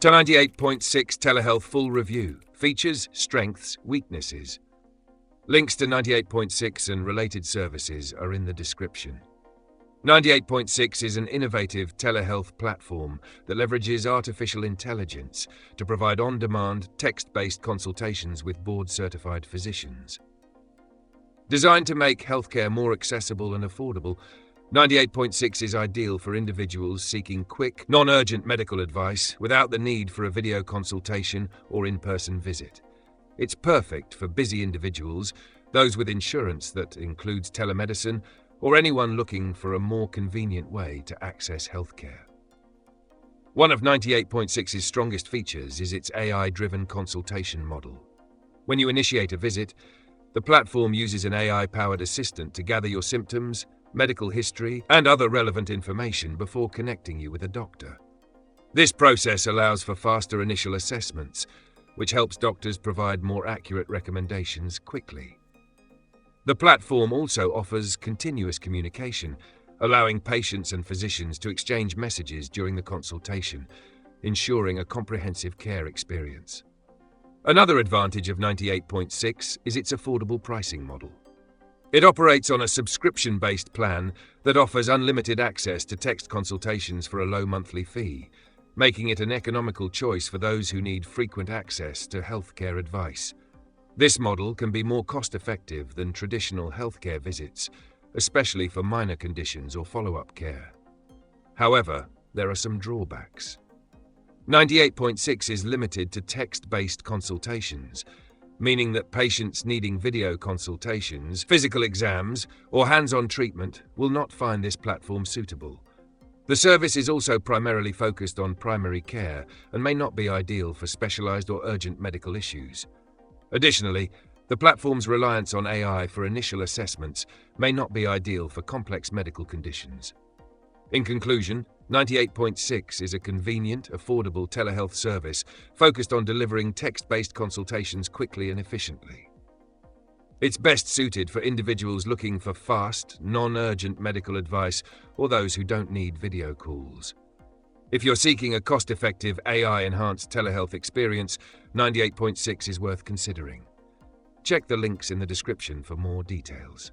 To 98.6 Telehealth Full Review. Features, Strengths, Weaknesses. Links to 98.6 and related services are in the description. 98.6 is an innovative telehealth platform that leverages artificial intelligence to provide on-demand, text-based consultations with board-certified physicians. Designed to make healthcare more accessible and affordable, 98.6 is ideal for individuals seeking quick, non-urgent medical advice without the need for a video consultation or in-person visit. It's perfect for busy individuals, those with insurance that includes telemedicine, or anyone looking for a more convenient way to access healthcare. One of 98.6's strongest features is its AI-driven consultation model. When you initiate a visit, the platform uses an AI-powered assistant to gather your symptoms, medical history, and other relevant information before connecting you with a doctor. This process allows for faster initial assessments, which helps doctors provide more accurate recommendations quickly. The platform also offers continuous communication, allowing patients and physicians to exchange messages during the consultation, ensuring a comprehensive care experience. Another advantage of 98.6 is its affordable pricing model. It operates on a subscription-based plan that offers unlimited access to text consultations for a low monthly fee, making it an economical choice for those who need frequent access to healthcare advice. This model can be more cost-effective than traditional healthcare visits, especially for minor conditions or follow-up care. However, there are some drawbacks. 98.6 is limited to text-based consultations, meaning that patients needing video consultations, physical exams, or hands-on treatment will not find this platform suitable. The service is also primarily focused on primary care and may not be ideal for specialized or urgent medical issues. Additionally, the platform's reliance on AI for initial assessments may not be ideal for complex medical conditions. In conclusion, 98.6 is a convenient, affordable telehealth service focused on delivering text-based consultations quickly and efficiently. It's best suited for individuals looking for fast, non-urgent medical advice or those who don't need video calls. If you're seeking a cost-effective, AI-enhanced telehealth experience, 98.6 is worth considering. Check the links in the description for more details.